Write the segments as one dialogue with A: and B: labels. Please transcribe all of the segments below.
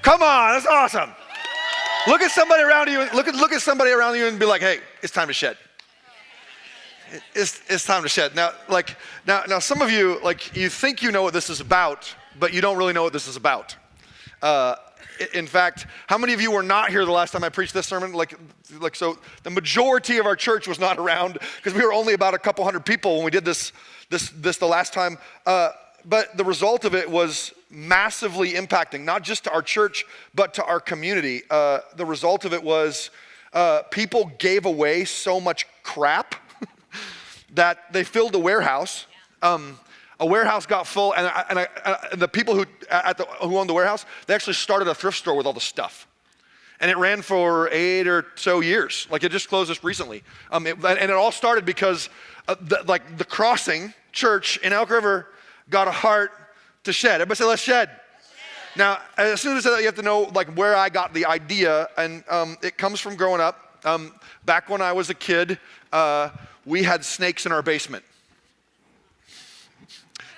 A: Come on, that's awesome. Look at somebody around you. Look at somebody around you and be like, hey, it's time to shed. It's time to shed. Now, some of you, you think you know what this is about, but you don't really know what this is about. In fact, how many of you were not here the last time I preached this sermon? So the majority of our church was not around because we were only about a couple hundred people when we did this the last time. But the result of it was massively impacting, not just to our church, but to our community. The result of it was people gave away so much crap that they filled a warehouse. A warehouse got full, and the people who owned the warehouse, they actually started a thrift store with all the stuff. And it ran for 8 or so years. It just closed just recently. And it all started because the Crossing Church in Elk River got a heart to shed. Everybody say, let's shed. Now, as soon as I say that, you have to know where I got the idea, and it comes from growing up. Back when I was a kid, we had snakes in our basement.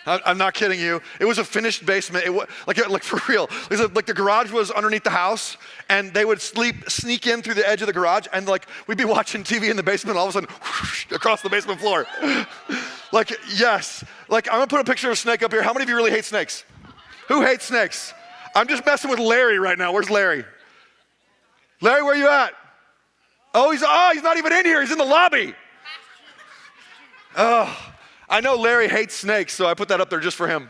A: I'm not kidding you. It was a finished basement. It was like for real. The garage was underneath the house, and they would sneak in through the edge of the garage, and we'd be watching TV in the basement, and all of a sudden, whoosh, across the basement floor. Yes. I'm gonna put a picture of a snake up here. How many of you really hate snakes? Who hates snakes? I'm just messing with Larry right now. Where's Larry? Larry, where you at? Oh, he's not even in here. He's in the lobby. Oh, I know Larry hates snakes, so I put that up there just for him.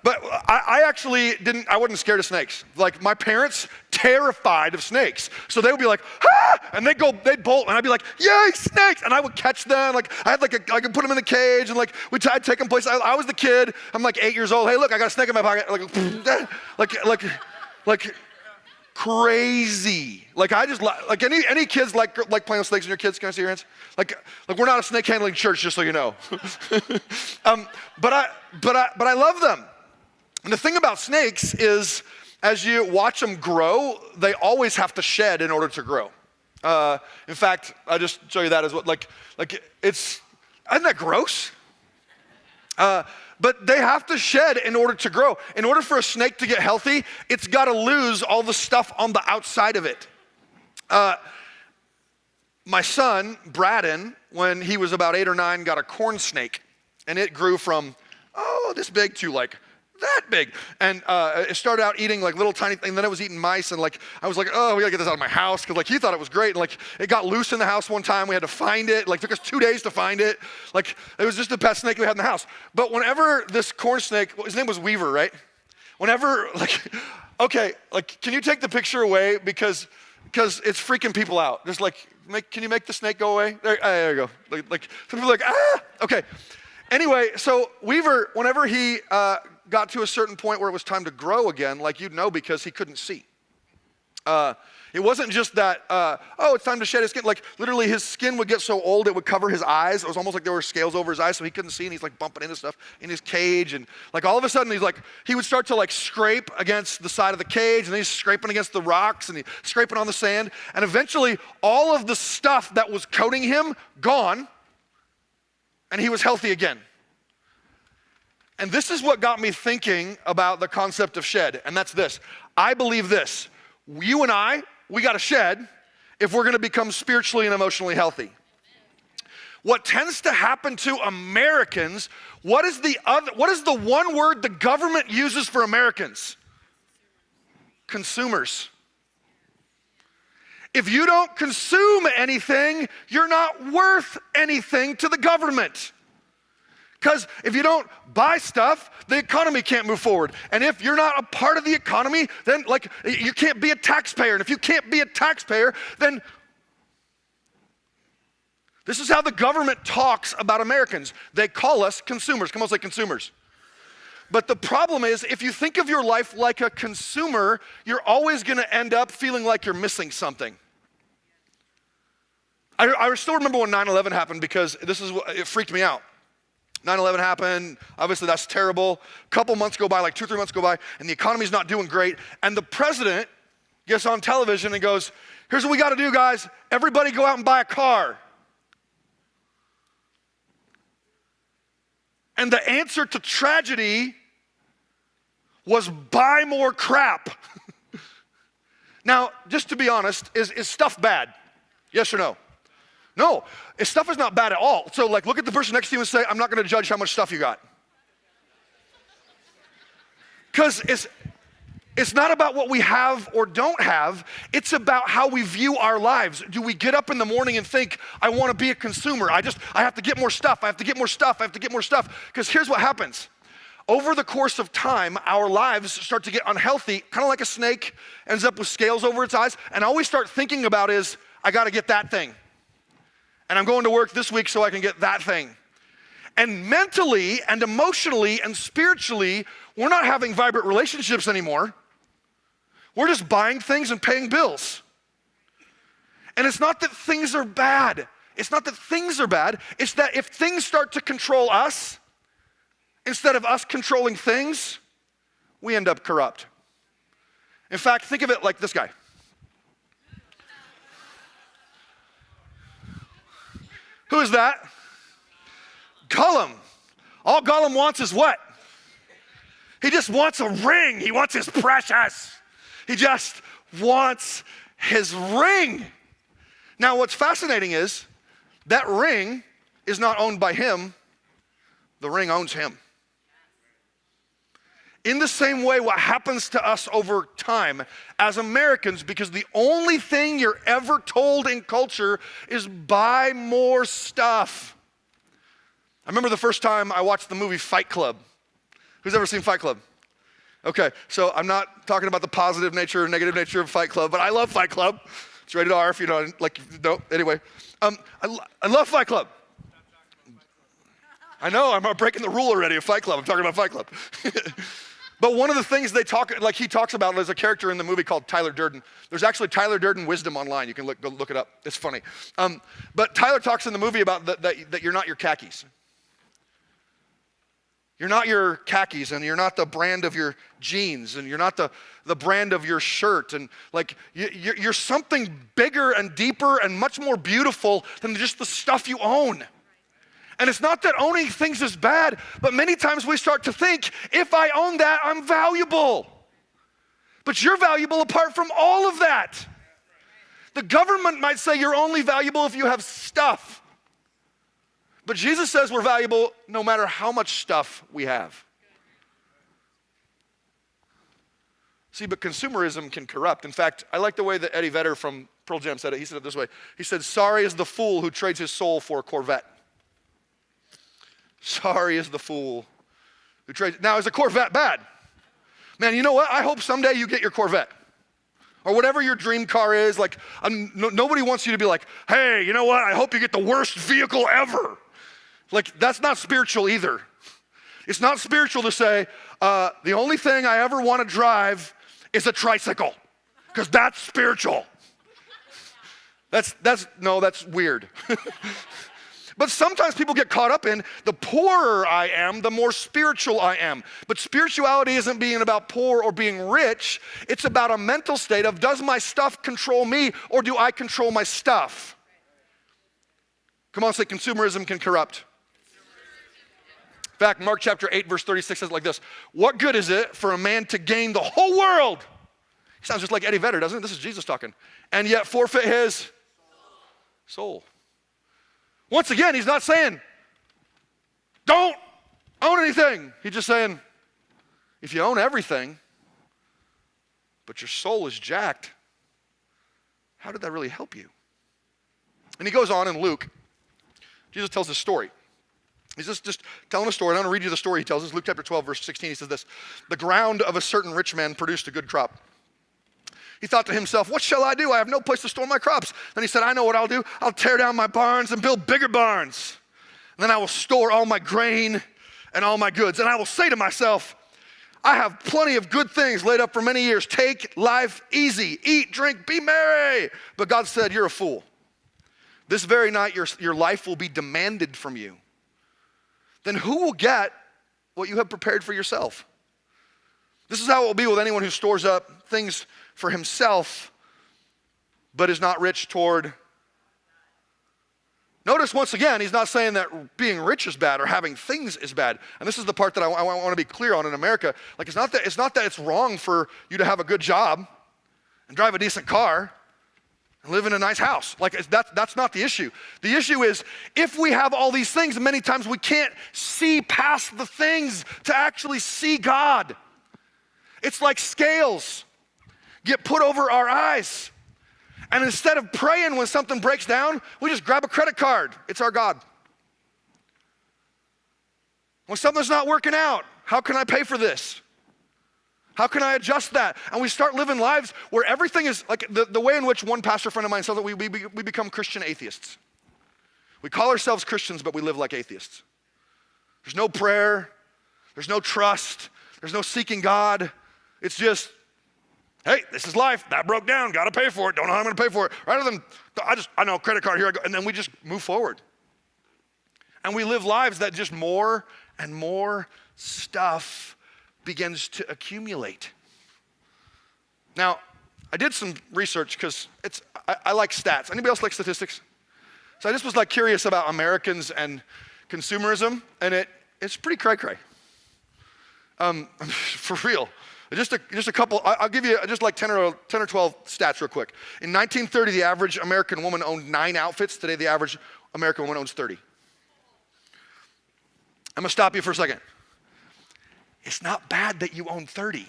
A: But I actually I wasn't scared of snakes. My parents, terrified of snakes. So they would be like, ah! And they'd bolt, and I'd be like, yay, snakes! And I would catch them. I had I could put them in the cage, and I'd take them places. I was the kid. I'm 8 years old. Hey, look, I got a snake in my pocket. Crazy. I just any kids like playing with snakes in your kids? Can I see your hands? We're not a snake handling church, just so you know. But I love them. And the thing about snakes is, as you watch them grow, they always have to shed in order to grow. In fact, I'll just show you that as what isn't that gross? But they have to shed in order to grow. In order for a snake to get healthy, it's got to lose all the stuff on the outside of it. My son, Braden, when he was about 8 or 9, got a corn snake. And it grew from, this big to that big. And it started out eating little tiny things, and then it was eating mice, and I was oh, we gotta get this out of my house, because he thought it was great, and it got loose in the house one time. We had to find it. Took us 2 days to find it. It was just the best snake we had in the house. But whenever this corn snake, his name was Weaver, right? Whenever, okay, can you take the picture away, because it's freaking people out. Just can you make the snake go away? There you go. Some people are okay. Anyway, so Weaver, whenever he got to a certain point where it was time to grow again, you'd know, because he couldn't see. It wasn't just that, it's time to shed his skin. Literally his skin would get so old it would cover his eyes. It was almost like there were scales over his eyes, so he couldn't see, and he's bumping into stuff in his cage. And all of a sudden he would start to scrape against the side of the cage, and then he's scraping against the rocks, and he's scraping on the sand. And eventually all of the stuff that was coating him, gone, and he was healthy again. And this is what got me thinking about the concept of shed, and that's this. I believe this. You and I, we got to shed if we're going to become spiritually and emotionally healthy. What tends to happen to Americans, what is the one word the government uses for Americans? Consumers. If you don't consume anything, you're not worth anything to the government. Because if you don't buy stuff, the economy can't move forward. And if you're not a part of the economy, then you can't be a taxpayer. And if you can't be a taxpayer, then this is how the government talks about Americans. They call us consumers. Come on, say consumers. But the problem is, if you think of your life like a consumer, you're always gonna end up feeling like you're missing something. I still remember when 9/11 happened, because it freaked me out. 9/11 happened, obviously that's terrible. A couple months go by, 2 or 3 months go by, and the economy's not doing great. And the president gets on television and goes, here's what we gotta do, guys. Everybody go out and buy a car. And the answer to tragedy was buy more crap. Now, just to be honest, is stuff bad? Yes or no? No, stuff is not bad at all. So like look at the person next to you and say, I'm not gonna judge how much stuff you got. Because it's not about what we have or don't have, it's about how we view our lives. Do we get up in the morning and think, I wanna be a consumer, I have to get more stuff, I have to get more stuff, I have to get more stuff. Because here's what happens. Over the course of time, our lives start to get unhealthy, kind of like a snake ends up with scales over its eyes, and all we start thinking about is, I gotta get that thing. And I'm going to work this week so I can get that thing. And mentally and emotionally and spiritually, we're not having vibrant relationships anymore. We're just buying things and paying bills. And it's not that things are bad. It's not that things are bad. It's that if things start to control us, instead of us controlling things, we end up corrupt. In fact, think of it like this guy. Who is that? Gollum. All Gollum wants is what? He just wants a ring. He wants his precious. He just wants his ring. Now, what's fascinating is that ring is not owned by him. The ring owns him. In the same way, what happens to us over time as Americans, because the only thing you're ever told in culture is buy more stuff. I remember the first time I watched the movie Fight Club. Who's ever seen Fight Club? Okay, so I'm not talking about the positive nature or negative nature of Fight Club, but I love Fight Club. It's rated R if you know, like, no, anyway. I love Fight Club. I know, I'm breaking the rule already of Fight Club. I'm talking about Fight Club. But one of the things he talks about is a character in the movie called Tyler Durden. There's actually Tyler Durden wisdom online. You can go look it up. It's funny. But Tyler talks in the movie about that you're not your khakis. You're not your khakis, and you're not the brand of your jeans, and you're not the brand of your shirt. And like you're something bigger and deeper and much more beautiful than just the stuff you own. And it's not that owning things is bad, but many times we start to think, if I own that, I'm valuable. But you're valuable apart from all of that. The government might say you're only valuable if you have stuff. But Jesus says we're valuable no matter how much stuff we have. See, but consumerism can corrupt. In fact, I like the way that Eddie Vedder from Pearl Jam said it. He said it this way. He said, sorry is the fool who trades his soul for a Corvette. Sorry is the fool who trades. Now, is a Corvette bad? Man, you know what? I hope someday you get your Corvette. Or whatever your dream car is. Like, nobody wants you to be like, hey, you know what? I hope you get the worst vehicle ever. Like, that's not spiritual either. It's not spiritual to say, the only thing I ever want to drive is a tricycle. Because that's spiritual. That's weird. But sometimes people get caught up in the poorer I am, the more spiritual I am. But spirituality isn't being about poor or being rich. It's about a mental state of, does my stuff control me or do I control my stuff? Come on, say consumerism can corrupt. In fact, Mark chapter 8, verse 36 says it like this. What good is it for a man to gain the whole world? He sounds just like Eddie Vedder, doesn't it? This is Jesus talking. And yet forfeit his soul. Once again, he's not saying, don't own anything. He's just saying, if you own everything, but your soul is jacked, how did that really help you? And he goes on in Luke. Jesus tells this story. He's just telling a story. I'm going to read you the story he tells us. Luke chapter 12, verse 16, he says this. The ground of a certain rich man produced a good crop. He thought to himself, what shall I do? I have no place to store my crops. Then he said, I know what I'll do. I'll tear down my barns and build bigger barns. And then I will store all my grain and all my goods. And I will say to myself, I have plenty of good things laid up for many years. Take life easy. Eat, drink, be merry. But God said, you're a fool. This very night your life will be demanded from you. Then who will get what you have prepared for yourself? This is how it will be with anyone who stores up things for himself, but is not rich toward Notice once again, he's not saying that being rich is bad or having things is bad. And this is the part that I want to be clear on in America. Like it's not that it's wrong for you to have a good job and drive a decent car and live in a nice house. Like that's not the issue. The issue is if we have all these things, many times we can't see past the things to actually see God. It's like scales get put over our eyes. And instead of praying when something breaks down, we just grab a credit card. It's our God. When something's not working out, how can I pay for this? How can I adjust that? And we start living lives where everything is like the way in which one pastor friend of mine said that we become Christian atheists. We call ourselves Christians, but we live like atheists. There's no prayer. There's no trust. There's no seeking God. It's just, hey, this is life. That broke down. Got to pay for it. Don't know how I'm going to pay for it. Rather than, I know, credit card, here I go. And then we just move forward. And we live lives that just more and more stuff begins to accumulate. Now, I did some research because I like stats. Anybody else like statistics? So I just was like curious about Americans and consumerism, and it's pretty cray-cray. For real. Just a couple, I'll give you just like 10 or 12 stats real quick. In 1930, the average American woman owned 9 outfits. Today, the average American woman owns 30. I'm gonna stop you for a second. It's not bad that you own 30.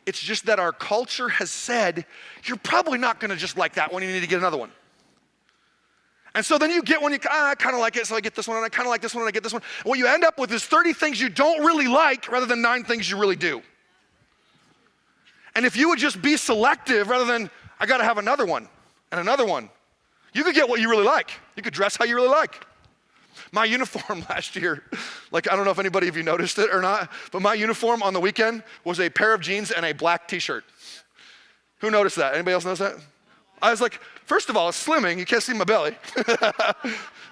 A: It's just that our culture has said, you're probably not gonna just like that one, you need to get another one. And so then you get one, I kind of like it, so I get this one, and I kind of like this one, and I get this one. And what you end up with is 30 things you don't really like rather than 9 things you really do. And if you would just be selective rather than, I gotta have another one and another one, you could get what you really like. You could dress how you really like. My uniform last year, like I don't know if anybody of you noticed it or not, but my uniform on the weekend was a pair of jeans and a black t-shirt. Who noticed that? Anybody else notice that? I was like, first of all, it's slimming, you can't see my belly.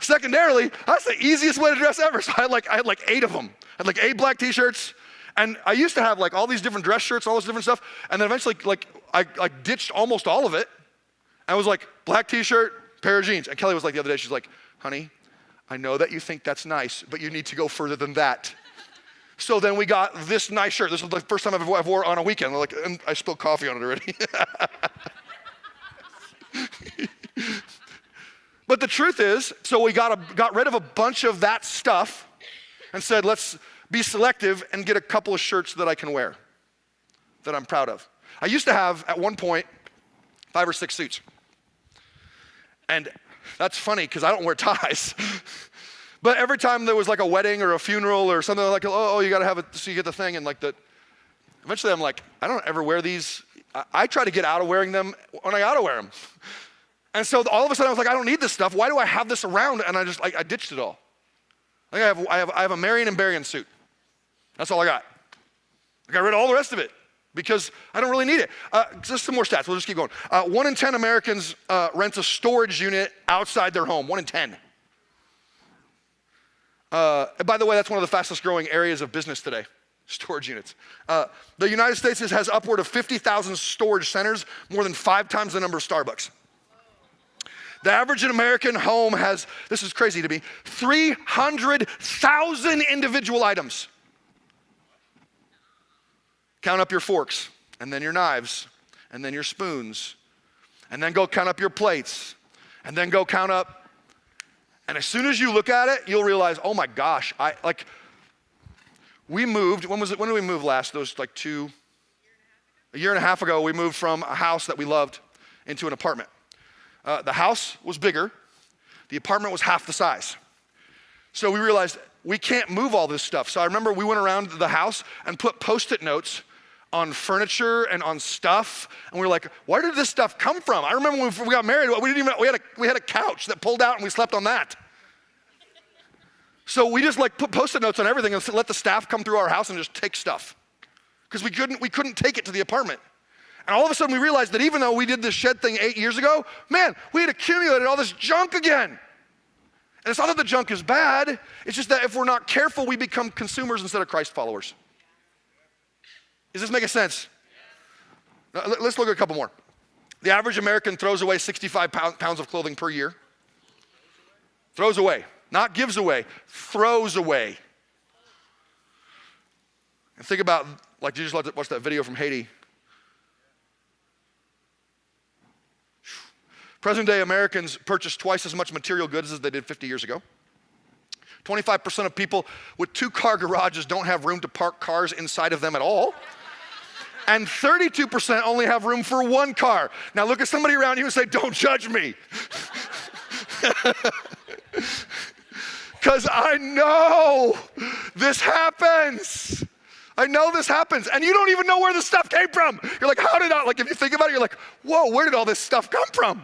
A: Secondarily, that's the easiest way to dress ever. So I had like 8 of them. I had like 8 black t-shirts. And I used to have like all these different dress shirts, all this different stuff. And then eventually I ditched almost all of it. I was like, black t-shirt, pair of jeans. And Kelly was like the other day, she's like, honey, I know that you think that's nice, but you need to go further than that. So then we got this nice shirt. This was the first time I've wore on a weekend. And I spilled coffee on it already. But the truth is, so we got rid of a bunch of that stuff and said, let's be selective and get a couple of shirts that I can wear, that I'm proud of. I used to have, at one point, 5 or 6 suits. And that's funny, because I don't wear ties. But every time there was like a wedding or a funeral or something like, oh, you gotta have it so you get the thing, and like eventually I'm like, I don't ever wear these. I try to get out of wearing them when I gotta wear them. And so all of a sudden I was like, I don't need this stuff. Why do I have this around? And I ditched it all. I have a Marion and Berrien suit. That's all I got. I got rid of all the rest of it because I don't really need it. Just some more stats. We'll just keep going. 1 in 10 Americans rent a storage unit outside their home. 1 in 10. By the way, that's one of the fastest growing areas of business today, storage units. The United States has upward of 50,000 storage centers, more than 5 times the number of Starbucks. The average American home has, this is crazy to me, 300,000 individual items. Count up your forks, and then your knives, and then your spoons, and then go count up your plates, and then go count up. And as soon as you look at it, you'll realize, oh my gosh, we moved, when did we move last? Those like a year and a half ago, we moved from a house that we loved into an apartment. The house was bigger, the apartment was half the size. So we realized we can't move all this stuff. So I remember we went around the house and put Post-it notes on furniture and on stuff, and we were like, where did this stuff come from? I remember when we got married, we had a couch that pulled out and we slept on that. So we just like put Post-it notes on everything and let the staff come through our house and just take stuff. Because we couldn't take it to the apartment. And all of a sudden we realized that even though we did this shed thing 8 years ago, man, we had accumulated all this junk again. And it's not that the junk is bad, it's just that if we're not careful, we become consumers instead of Christ followers. Is this making sense? Now, let's look at a couple more. The average American throws away 65 pounds of clothing per year. Throws away. Not gives away, throws away. And think about, like you just watched that video from Haiti. Present day Americans purchase twice as much material goods as they did 50 years ago. 25% of people with 2-car garages don't have room to park cars inside of them at all. And 32% only have room for 1 car. Now look at somebody around you and say, don't judge me. Because I know this happens. I know this happens. And you don't even know where the stuff came from. You're like, how did I, like if you think about it, you're like, whoa, where did all this stuff come from?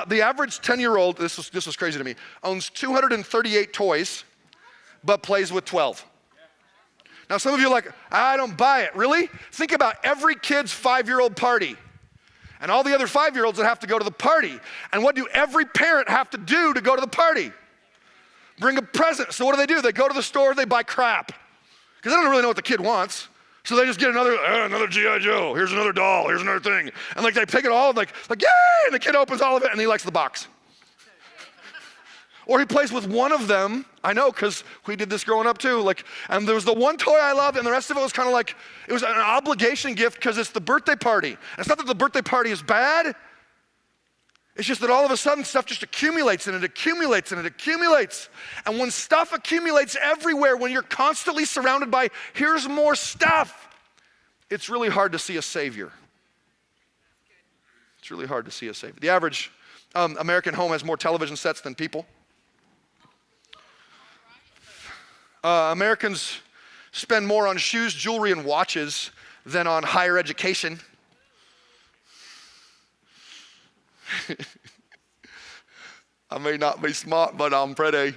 A: The average 10-year-old, this was crazy to me, owns 238 toys, but plays with 12. Now some of you are like, I don't buy it. Really? Think about every kid's 5-year-old party and all the other 5-year-olds that have to go to the party. And what do every parent have to do to go to the party? Bring a present. So what do? They go to the store, they buy crap. Because they don't really know what the kid wants. So they just get another G.I. Joe. Here's another doll. Here's another thing. And like they take it all and like yay! And the kid opens all of it and he likes the box. Or he plays with one of them. I know, because we did this growing up too. Like, and there was the one toy I loved, and the rest of it was kind of like, it was an obligation gift because it's the birthday party. And it's not that the birthday party is bad. It's just that all of a sudden stuff just accumulates and it accumulates and it accumulates. And when stuff accumulates everywhere, when you're constantly surrounded by, here's more stuff, it's really hard to see a savior. It's really hard to see a savior. The average American home has more television sets than people. Americans spend more on shoes, jewelry, and watches than on higher education. I may not be smart, but I'm pretty.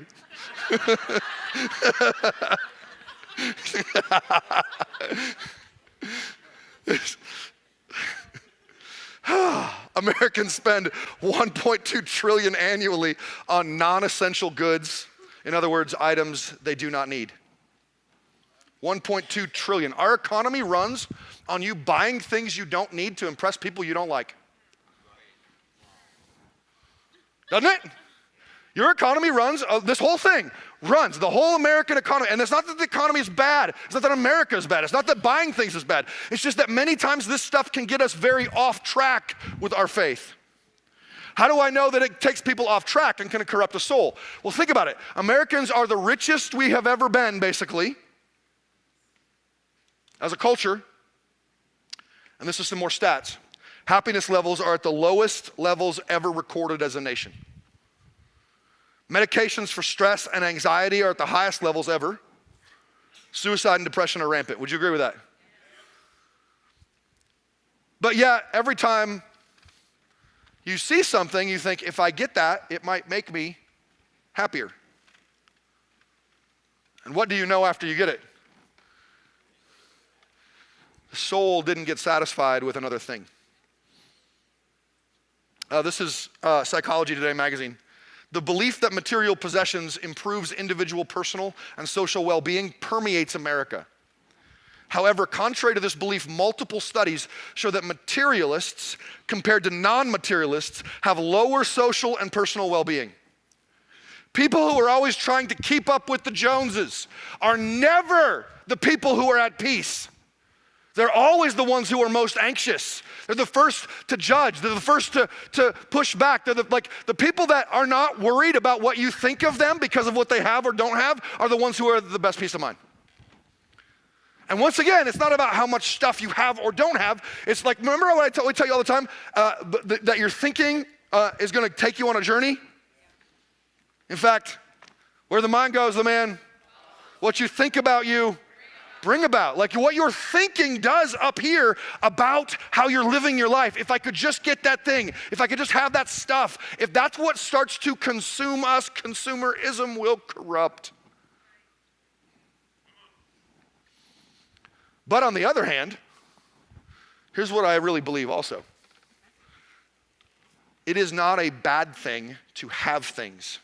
A: Americans spend 1.2 trillion annually on non-essential goods. In other words, items they do not need. 1.2 trillion. Our economy runs on you buying things you don't need to impress people you don't like. Doesn't it? Your economy runs, this whole thing runs, the whole American economy. And it's not that the economy is bad. It's not that America is bad. It's not that buying things is bad. It's just that many times this stuff can get us very off track with our faith. How do I know that it takes people off track and can corrupt the soul? Well, think about it. Americans are the richest we have ever been, basically, as a culture. And this is some more stats. Happiness levels are at the lowest levels ever recorded as a nation. Medications for stress and anxiety are at the highest levels ever. Suicide and depression are rampant. Would you agree with that? But yeah, every time you see something, you think, if I get that, it might make me happier. And what do you know after you get it? The soul didn't get satisfied with another thing. This is Psychology Today magazine. The belief that material possessions improves individual personal and social well-being permeates America. However, contrary to this belief, multiple studies show that materialists, compared to non-materialists, have lower social and personal well-being. People who are always trying to keep up with the Joneses are never the people who are at peace. They're always the ones who are most anxious. They're the first to judge. They're the first to push back. They're the people that are not worried about what you think of them because of what they have or don't have are the ones who are the best peace of mind. And once again, it's not about how much stuff you have or don't have. It's like, remember what we tell you all the time? That your thinking is going to take you on a journey? In fact, where the mind goes, the man, what you think about you, bring about. Like what you're thinking does up here about how you're living your life. If I could just get that thing, if I could just have that stuff, if that's what starts to consume us, consumerism will corrupt. But on the other hand, here's what I really believe also. It is not a bad thing to have things.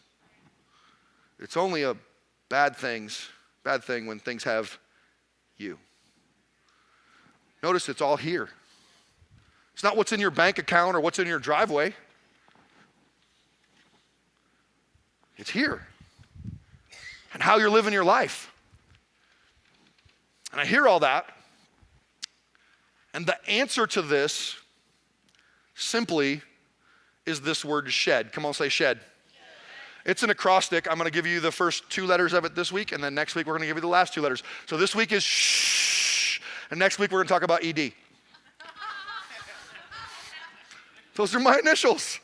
A: It's only a bad thing when things have you. Notice it's all here. It's not what's in your bank account or what's in your driveway. It's here. And how you're living your life. And I hear all that. And the answer to this simply is this word shed. Come on, say shed. It's an acrostic. I'm going to give you the first 2 letters of it this week, and then next week we're going to give you the last 2 letters. So this week is shh, and next week we're going to talk about ED. Those are my initials.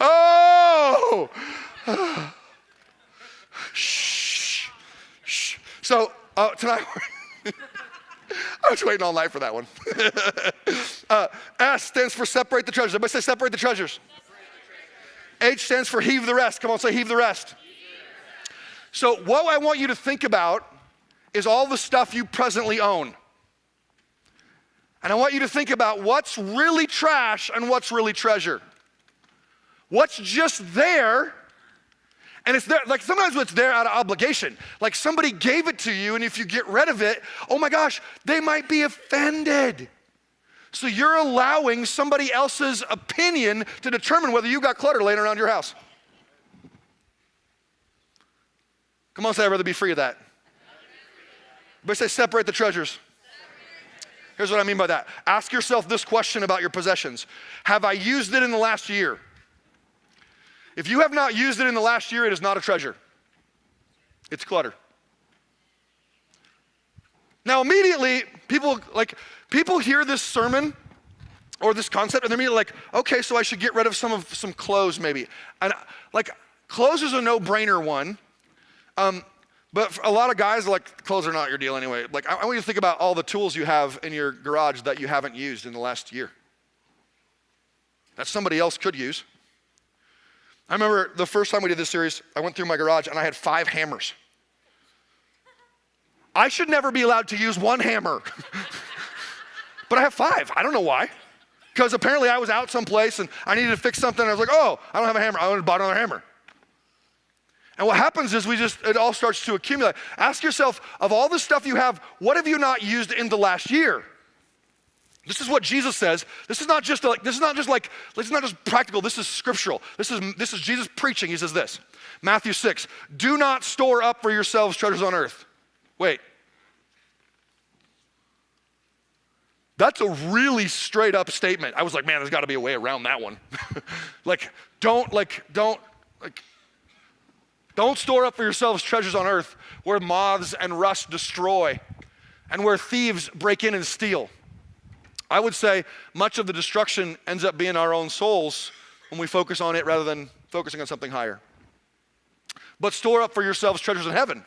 A: Oh! Shh. Shh. So tonight, I was waiting all night for that one. S stands for separate the treasures. Everybody say separate the treasures. H stands for heave the rest. Come on, say heave the rest. So what I want you to think about is all the stuff you presently own. And I want you to think about what's really trash and what's really treasure. What's just there, and it's there, like sometimes it's there out of obligation. Like somebody gave it to you, and if you get rid of it, oh my gosh, they might be offended. So you're allowing somebody else's opinion to determine whether you got clutter laying around your house. Come on, say I'd rather be free of that. But say separate the treasures. Here's what I mean by that. Ask yourself this question about your possessions. Have I used it in the last year? If you have not used it in the last year, it is not a treasure. It's clutter. Now immediately, people hear this sermon or this concept and they're immediately like, okay, so I should get rid of some clothes maybe. And like clothes is a no-brainer one. But for a lot of guys, like clothes are not your deal anyway. Like I want you to think about all the tools you have in your garage that you haven't used in the last year. That somebody else could use. I remember the first time we did this series, I went through my garage and I had 5 hammers. I should never be allowed to use 1 hammer. But I have 5. I don't know why. Because apparently I was out someplace and I needed to fix something. And I was like, oh, I don't have a hammer. I went and bought another hammer. And what happens is it all starts to accumulate. Ask yourself, of all the stuff you have, what have you not used in the last year? This is what Jesus says. This is not just practical. This is scriptural. This is Jesus preaching. He says this, Matthew 6, do not store up for yourselves treasures on earth. Wait. That's a really straight up statement. I was like, man, there's got to be a way around that one. Don't store up for yourselves treasures on earth where moths and rust destroy and where thieves break in and steal. I would say much of the destruction ends up being our own souls when we focus on it rather than focusing on something higher. But store up for yourselves treasures in heaven,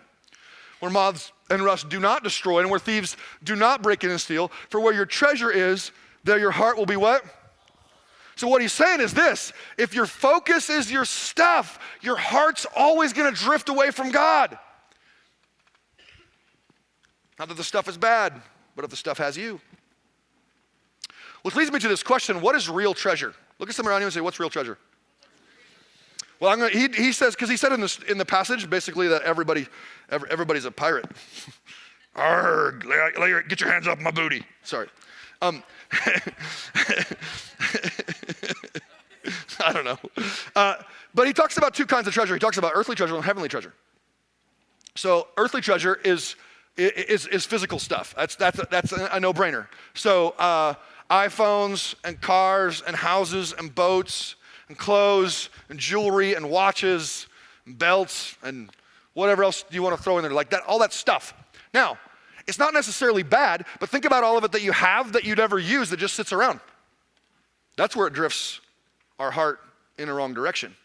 A: where moths and rust do not destroy and where thieves do not break in and steal. For where your treasure is, there your heart will be what? So what he's saying is this, if your focus is your stuff, your heart's always gonna drift away from God. Not that the stuff is bad, but if the stuff has you. Which leads me to this question, what is real treasure? Look at someone around you and say, what's real treasure? Well, he says, because he said in the passage, basically that everybody's a pirate. Arrgh, get your hands off my booty. Sorry. I don't know. But he talks about 2 kinds of treasure. He talks about earthly treasure and heavenly treasure. So earthly treasure is physical stuff. That's a no-brainer. So iPhones and cars and houses and boats and clothes and jewelry and watches and belts and whatever else you want to throw in there, like that, all that stuff. Now, it's not necessarily bad, but think about all of it that you have that you never use that just sits around. That's where it drifts our heart in the wrong direction.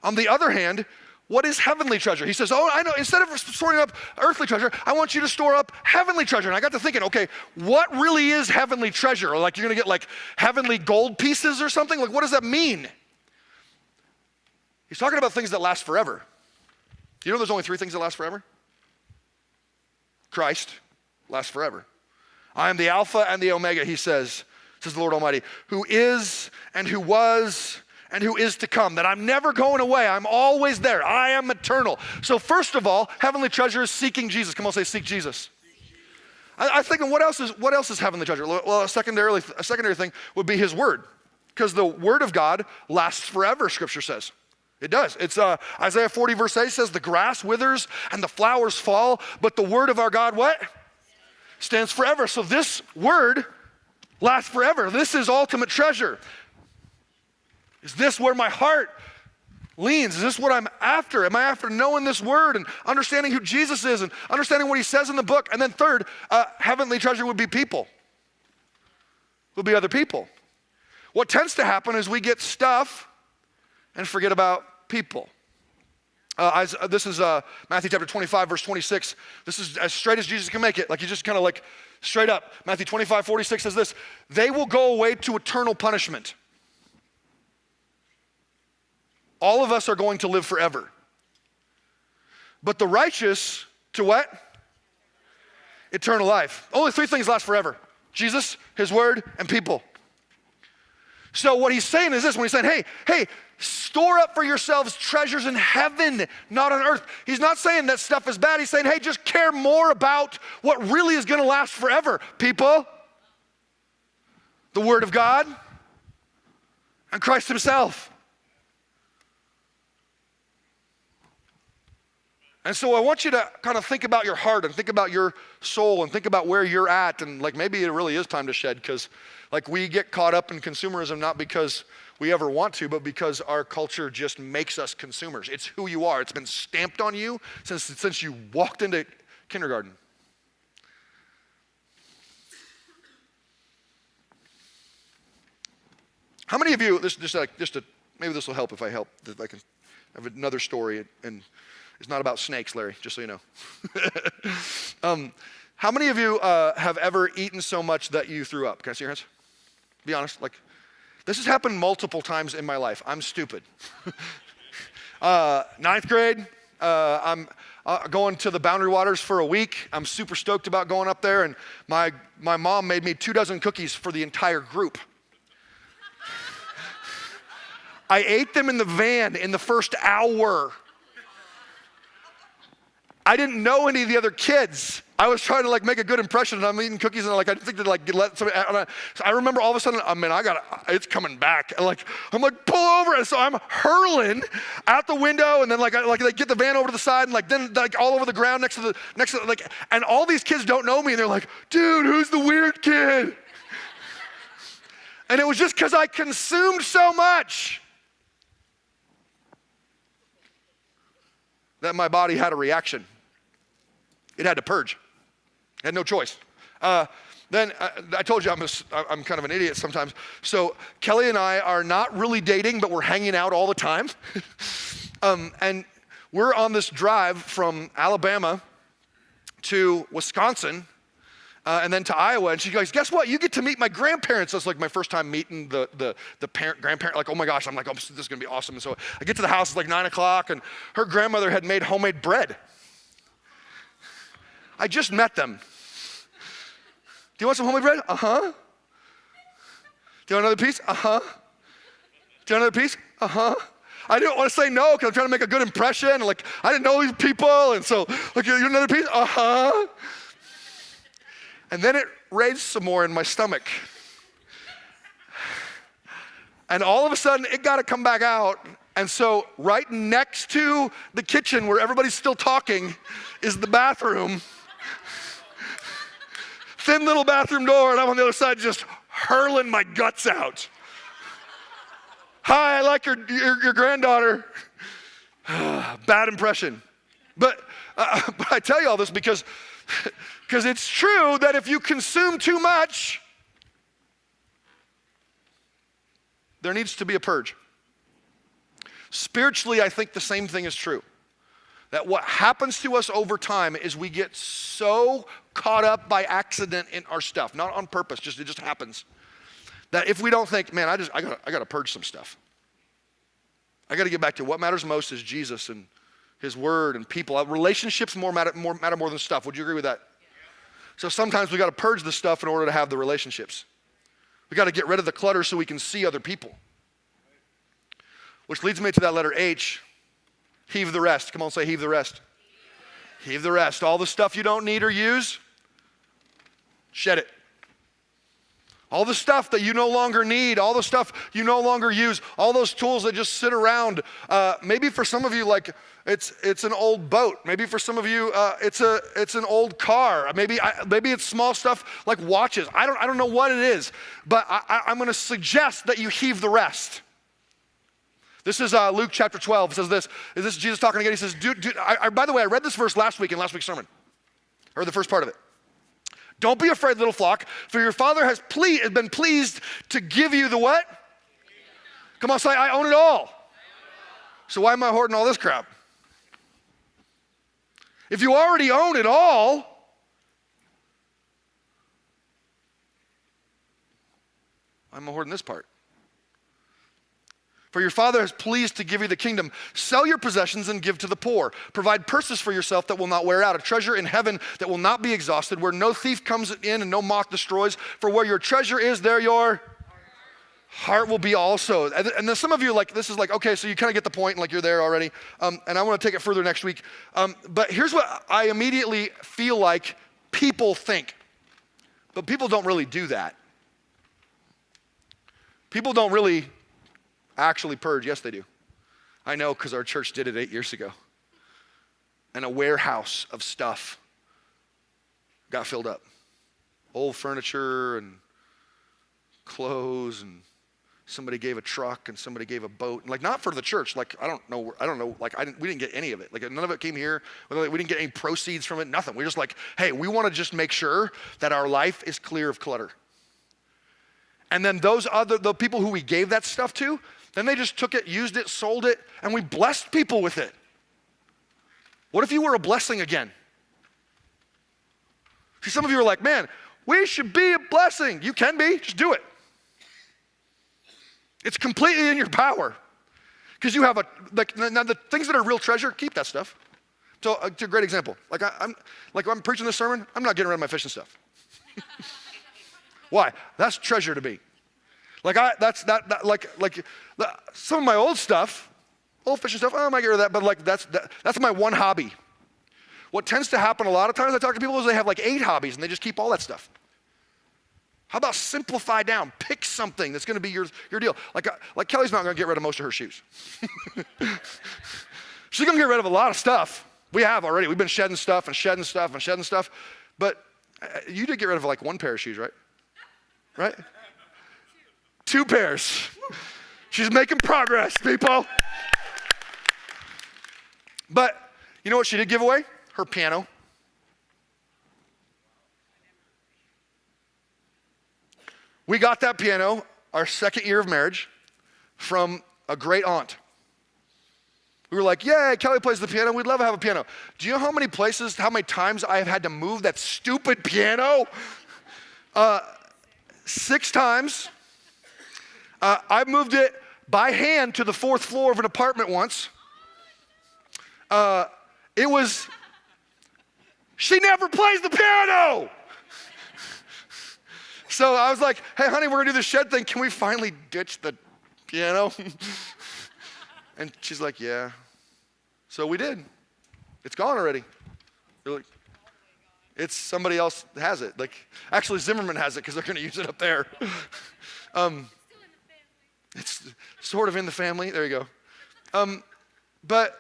A: On the other hand, what is heavenly treasure? He says, oh, I know, instead of storing up earthly treasure, I want you to store up heavenly treasure. And I got to thinking, okay, what really is heavenly treasure? Or like you're gonna get like heavenly gold pieces or something? Like what does that mean? He's talking about things that last forever. Do you know there's only 3 things that last forever? Christ lasts forever. I am the Alpha and the Omega, he says the Lord Almighty, who is and who was and who is to come, that I'm never going away. I'm always there. I am eternal. So first of all, heavenly treasure is seeking Jesus. Come on, say seek Jesus. I think, what else is heavenly treasure? Well, a secondary thing would be his word, because the word of God lasts forever, Scripture says. It does. It's Isaiah 40 verse 8 says, the grass withers and the flowers fall, but the word of our God, what? Stands forever. So this word lasts forever. This is ultimate treasure. Is this where my heart leans? Is this what I'm after? Am I after knowing this word and understanding who Jesus is and understanding what he says in the book? And then third, heavenly treasure would be people. Would be other people. What tends to happen is we get stuff and forget about people. This is Matthew chapter 25, verse 26. This is as straight as Jesus can make it. Like he just kind of like straight up. Matthew 25, 46 says this, they will go away to eternal punishment. All of us are going to live forever. But the righteous to what? Eternal life. Only three things last forever. Jesus, his word, and people. So what he's saying is this, when he's saying, hey, store up for yourselves treasures in heaven, not on earth. He's not saying that stuff is bad. He's saying, hey, just care more about what really is going to last forever. People, the word of God, and Christ himself. And so I want you to kind of think about your heart and think about your soul and think about where you're at, and like maybe it really is time to shed, because like we get caught up in consumerism not because we ever want to, but because our culture just makes us consumers. It's who you are. It's been stamped on you since you walked into kindergarten. How many of you, maybe this will help if I can have another story, and it's not about snakes, Larry, just so you know. How many of you have ever eaten so much that you threw up? Can I see your hands? Be honest. Like, this has happened multiple times in my life. I'm stupid. Ninth grade, I'm going to the Boundary Waters for a week. I'm super stoked about going up there, and my mom made me 24 cookies for the entire group. I ate them in the van in the first hour. I didn't know any of the other kids. I was trying to like make a good impression, and I'm eating cookies, and like I didn't think to like let somebody. So I remember all of a sudden, it's coming back. And like I'm like pull over, and so I'm hurling out the window, and then like I get the van over to the side, and like then like all over the ground next to the like, and all these kids don't know me, and they're like, dude, who's the weird kid? And it was just because I consumed so much that my body had a reaction. It had to purge. I had no choice. Then I told you I'm kind of an idiot sometimes. So Kelly and I are not really dating, but we're hanging out all the time. And we're on this drive from Alabama to Wisconsin, and then to Iowa. And she goes, guess what? You get to meet my grandparents. That's like my first time meeting the grandparent. Like, oh my gosh, I'm like, oh, this is gonna be awesome. And so I get to the house, it's like 9 o'clock, and her grandmother had made homemade bread. I just met them. Do you want some homemade bread? Uh-huh. Do you want another piece? Uh-huh. Do you want another piece? Uh-huh. I didn't want to say no because I'm trying to make a good impression. And like, I didn't know these people. And so, like, you want another piece? Uh-huh. And then it raised some more in my stomach. And all of a sudden, it got to come back out. And so right next to the kitchen where everybody's still talking is the bathroom. Thin little bathroom door, and I'm on the other side just hurling my guts out. Hi, I like your granddaughter. Bad impression. But I tell you all this because it's true that if you consume too much, there needs to be a purge. Spiritually, I think the same thing is true. That what happens to us over time is we get so caught up by accident in our stuff, not on purpose, it just happens. That if we don't think, man, I gotta purge some stuff. I gotta get back to what matters most is Jesus and his word and people. Relationships matter more than stuff. Would you agree with that? So sometimes we gotta purge the stuff in order to have the relationships. We gotta get rid of the clutter so we can see other people. Which leads me to that letter H. Heave the rest. Come on, say heave the rest. Heave the rest. All the stuff you don't need or use, Shed it. All the stuff that you no longer need, all the stuff you no longer use, all those tools that just sit around. Maybe for some of you, like it's an old boat. Maybe for some of you, it's an old car. Maybe it's small stuff like watches. I don't know what it is, but I'm going to suggest that you heave the rest. This is Luke chapter 12. It says this. Is this Jesus talking again? He says, by the way, I read this verse last week in last week's sermon, or the first part of it. Don't be afraid, little flock, for your Father has been pleased to give you the what? Come on, say, I own it all. So why am I hoarding all this crap? If you already own it all, why am I hoarding this part? For your Father is pleased to give you the kingdom. Sell your possessions and give to the poor. Provide purses for yourself that will not wear out, a treasure in heaven that will not be exhausted, where no thief comes in and no moth destroys. For where your treasure is, there your heart will be also. And then some of you, like, this is like, okay, so you kind of get the point, and like you're there already. And I want to take it further next week. But here's what I immediately feel like people think. But people don't really do that. People don't really actually purge. Yes, they do. I know, because our church did it 8 years ago. And a warehouse of stuff got filled up. Old furniture and clothes, and somebody gave a truck and somebody gave a boat. And like, not for the church. Like, I don't know. Like, we didn't get any of it. Like, none of it came here. We didn't get any proceeds from it. Nothing. We're just like, hey, we want to just make sure that our life is clear of clutter. And then the people who we gave that stuff to, then they just took it, used it, sold it, and we blessed people with it. What if you were a blessing again? See, some of you are like, man, we should be a blessing. You can be, just do it. It's completely in your power. Because you have now the things that are real treasure, keep that stuff. So it's a great example. Like I'm preaching this sermon, I'm not getting rid of my fishing stuff. Why? That's treasure to me. Like some of my old stuff, old fishing stuff, I might get rid of that, but like that's my one hobby. What tends to happen a lot of times I talk to people is they have like 8 hobbies and they just keep all that stuff. How about simplify down? Pick something that's going to be your deal. Like Kelly's not going to get rid of most of her shoes. She's going to get rid of a lot of stuff. We have already. We've been shedding stuff and shedding stuff and shedding stuff. But you did get rid of like 1 pair of shoes, right? Right? 2 pairs. She's making progress, people. But you know what she did give away? Her piano. We got that piano our 2nd year of marriage from a great aunt. We were like, yay, Kelly plays the piano. We'd love to have a piano. Do you know how many times I have had to move that stupid piano? 6 times. I moved it by hand to the 4th floor of an apartment once. She never plays the piano. So I was like, hey, honey, we're gonna do the shed thing. Can we finally ditch the piano? And she's like, yeah. So we did. It's gone already. They're like, it's somebody else has it. Like, actually Zimmerman has it because they're gonna use it up there. It's sort of in the family. There you go. But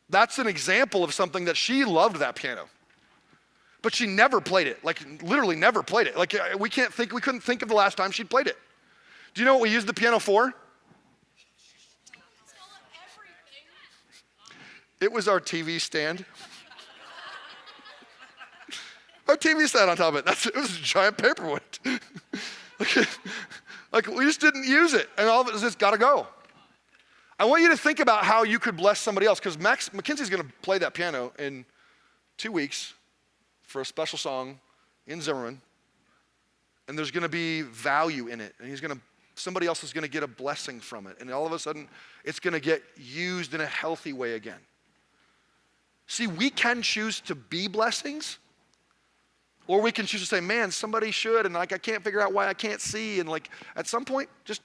A: that's an example of something that she loved, that piano. But she never played it. Like, literally never played it. Like, we couldn't think of the last time she'd played it. Do you know what we used the piano for? It was our TV stand. Our TV stand on top of it. It was a giant paperweight. Like, we just didn't use it, and all of it is just gotta go. I want you to think about how you could bless somebody else, because Mackenzie's gonna play that piano in 2 weeks for a special song in Zimmerman, and there's gonna be value in it, and somebody else is gonna get a blessing from it, and all of a sudden, it's gonna get used in a healthy way again. See, we can choose to be blessings, or we can choose to say, man, somebody should, and like I can't figure out why I can't see, and like at some point, just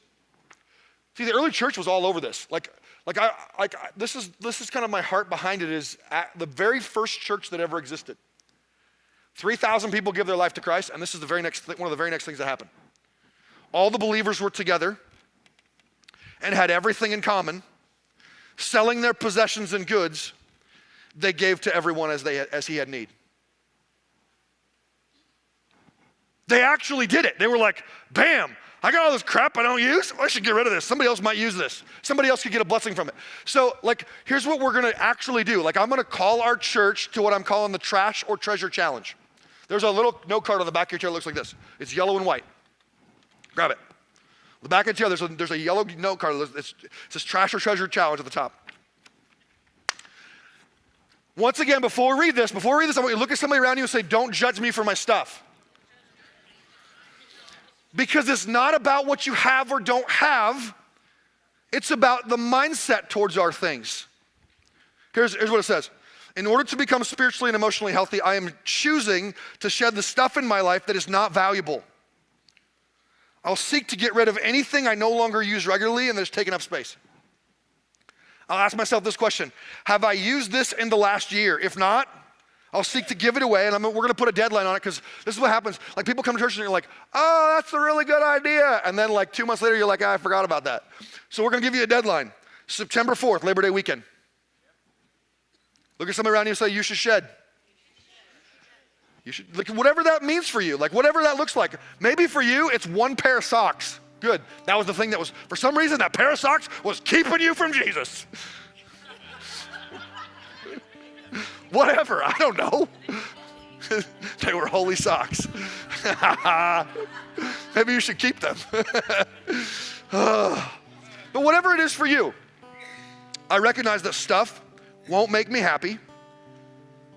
A: see, the early church was all over this. This is kind of my heart behind it. Is at the very first church that ever existed. 3,000 people give their life to Christ, and this is one of the very next things that happened. All the believers were together and had everything in common, selling their possessions and goods. They gave to everyone as he had need. They actually did it. They were like, bam, I got all this crap I don't use. I should get rid of this. Somebody else might use this. Somebody else could get a blessing from it. So here's what we're gonna actually do. I'm gonna call our church to what I'm calling the trash or treasure challenge. There's a little note card on the back of your chair that looks like this. It's yellow and white. Grab it. The back of your chair, there's a yellow note card. It says trash or treasure challenge at the top. Once again, before we read this, I want you to look at somebody around you and say, don't judge me for my stuff. Because it's not about what you have or don't have. It's about the mindset towards our things. Here's what it says. In order to become spiritually and emotionally healthy, I am choosing to shed the stuff in my life that is not valuable. I'll seek to get rid of anything I no longer use regularly and that's taking up space. I'll ask myself this question. Have I used this in the last year? If not, I'll seek to give it away, and we're going to put a deadline on it, because this is what happens. People come to church and you're like, oh, that's a really good idea. And then 2 months later, you're like, I forgot about that. So we're going to give you a deadline. September 4th, Labor Day weekend. Look at somebody around you and say, you should shed. You should, whatever that means for you, whatever that looks like. Maybe for you, it's one pair of socks. Good. That was the thing that was, for some reason, that pair of socks was keeping you from Jesus. Whatever, I don't know. They were holy socks. Maybe you should keep them. But whatever it is for you, I recognize that stuff won't make me happy,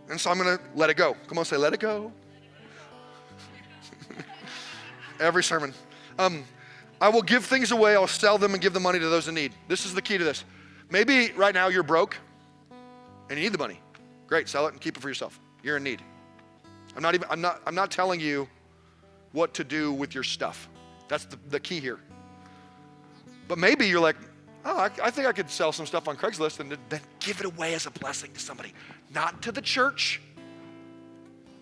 A: and so I'm gonna let it go. Come on, say, let it go. Every sermon. I will give things away, I'll sell them and give the money to those in need. This is the key to this. Maybe right now you're broke and you need the money. Great, sell it and keep it for yourself. You're in need. I'm not telling you what to do with your stuff. That's the key here. But maybe you're like, oh, I think I could sell some stuff on Craigslist and then give it away as a blessing to somebody. Not to the church.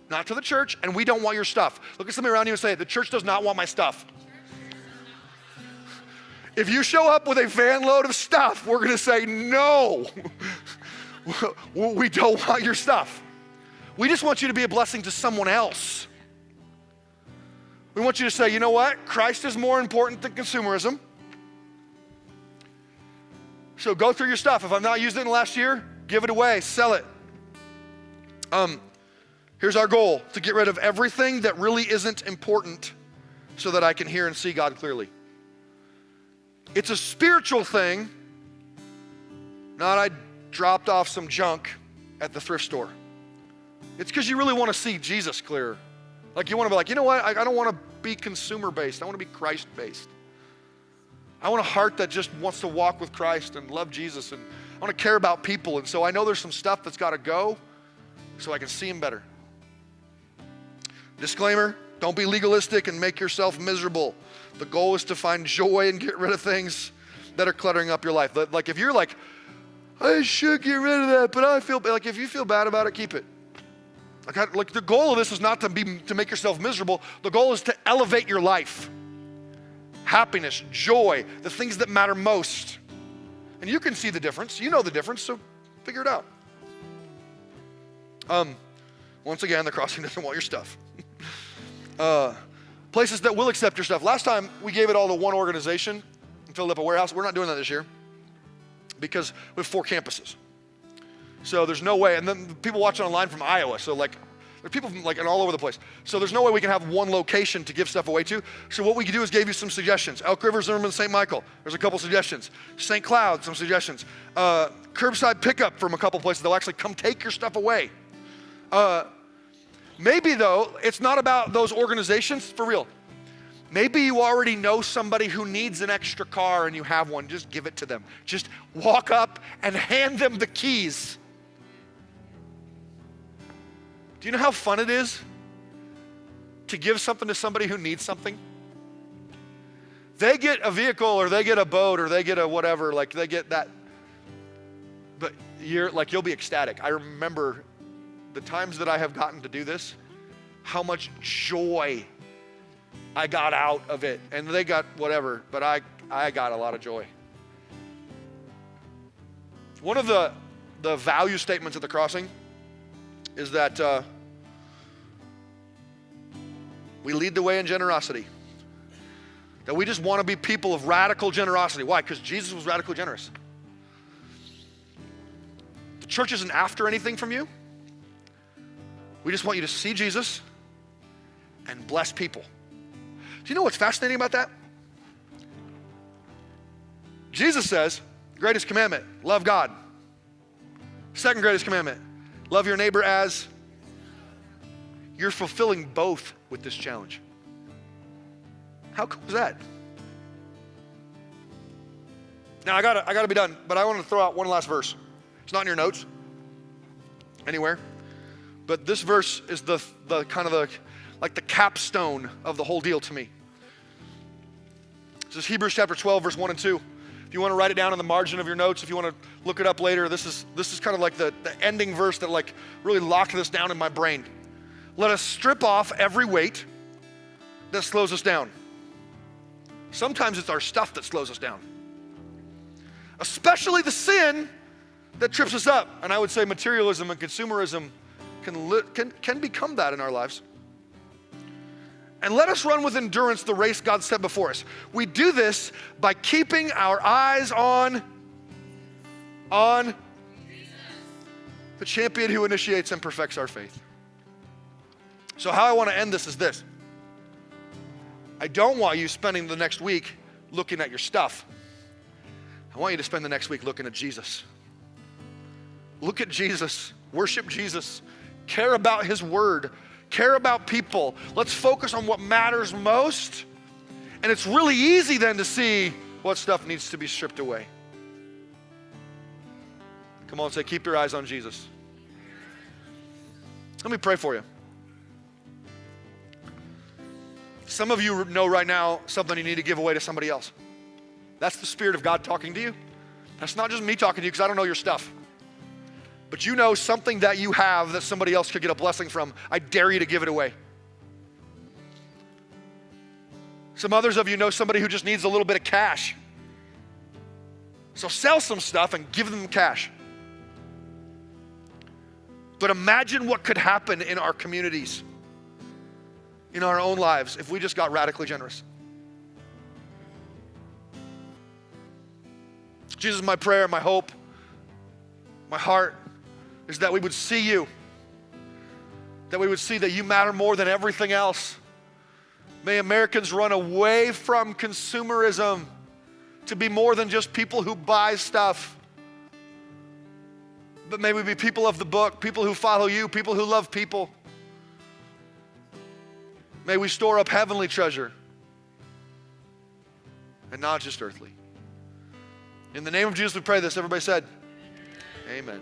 A: Not to the church, and we don't want your stuff. Look at somebody around you and say, the church does not want my stuff. If you show up with a van load of stuff, we're gonna say, no. We don't want your stuff. We just want you to be a blessing to someone else. We want you to say, you know what? Christ is more important than consumerism. So go through your stuff. If I've not used it in the last year, give it away, sell it. Here's our goal, to get rid of everything that really isn't important so that I can hear and see God clearly. It's a spiritual thing, not I dropped off some junk at the thrift store. It's because you really want to see Jesus clearer. You want to be like, you know what? I don't want to be consumer-based. I want to be Christ-based. I want a heart that just wants to walk with Christ and love Jesus, and I want to care about people. And so I know there's some stuff that's got to go so I can see him better. Disclaimer, don't be legalistic and make yourself miserable. The goal is to find joy and get rid of things that are cluttering up your life. If you're like, I should get rid of that, but I feel if you feel bad about it, keep it. The goal of this is not to make yourself miserable. The goal is to elevate your life. Happiness, joy, the things that matter most. And you can see the difference. You know the difference, so figure it out. Once again, the crossing doesn't want your stuff. Places that will accept your stuff. Last time we gave it all to one organization and filled up a warehouse. We're not doing that this year because we have 4 campuses. So there's no way, and then people watching online from Iowa, so there are people from all over the place. So there's no way we can have one location to give stuff away to. So what we can do is give you some suggestions. Elk River, Zimmerman, St. Michael, there's a couple suggestions. St. Cloud, some suggestions. Curbside pickup from a couple places. They'll actually come take your stuff away. Maybe though, it's not about those organizations, for real. Maybe you already know somebody who needs an extra car and you have one, just give it to them. Just walk up and hand them the keys. Do you know how fun it is to give something to somebody who needs something? They get a vehicle or they get a boat or they get a whatever, they get that. But you'll be ecstatic. I remember the times that I have gotten to do this, how much joy I got out of it. And they got whatever, but I got a lot of joy. One of the value statements at the Crossing is that we lead the way in generosity. That we just want to be people of radical generosity. Why? Because Jesus was radically generous. The church isn't after anything from you. We just want you to see Jesus and bless people. Do you know what's fascinating about that? Jesus says, greatest commandment, love God. Second greatest commandment, love your neighbor as. You're fulfilling both with this challenge. How cool is that? Now I gotta be done, but I want to throw out one last verse. It's not in your notes anywhere, but this verse is the kind of the capstone of the whole deal to me. This is Hebrews chapter 12, verse 1 and 2. If you want to write it down in the margin of your notes, if you want to look it up later, this is kind of like the ending verse that like really locked this down in my brain. Let us strip off every weight that slows us down. Sometimes it's our stuff that slows us down. Especially the sin that trips us up. And I would say materialism and consumerism can become that in our lives. And let us run with endurance the race God set before us. We do this by keeping our eyes on the champion who initiates and perfects our faith. So how I want to end this is this. I don't want you spending the next week looking at your stuff. I want you to spend the next week looking at Jesus. Look at Jesus. Worship Jesus. Care about his word. Care about people. Let's focus on what matters most. And it's really easy then to see what stuff needs to be stripped away. Come on, say, keep your eyes on Jesus. Let me pray for you. Some of you know right now something you need to give away to somebody else. That's the Spirit of God talking to you. That's not just me talking to you because I don't know your stuff. But you know something that you have that somebody else could get a blessing from. I dare you to give it away. Some others of you know somebody who just needs a little bit of cash. So sell some stuff and give them cash. But imagine what could happen in our communities, in our own lives, if we just got radically generous. Jesus, my prayer, my hope, my heart is that we would see you, that we would see that you matter more than everything else. May Americans run away from consumerism to be more than just people who buy stuff. But may we be people of the book, people who follow you, people who love people. May we store up heavenly treasure and not just earthly. In the name of Jesus we pray this. Everybody said, amen.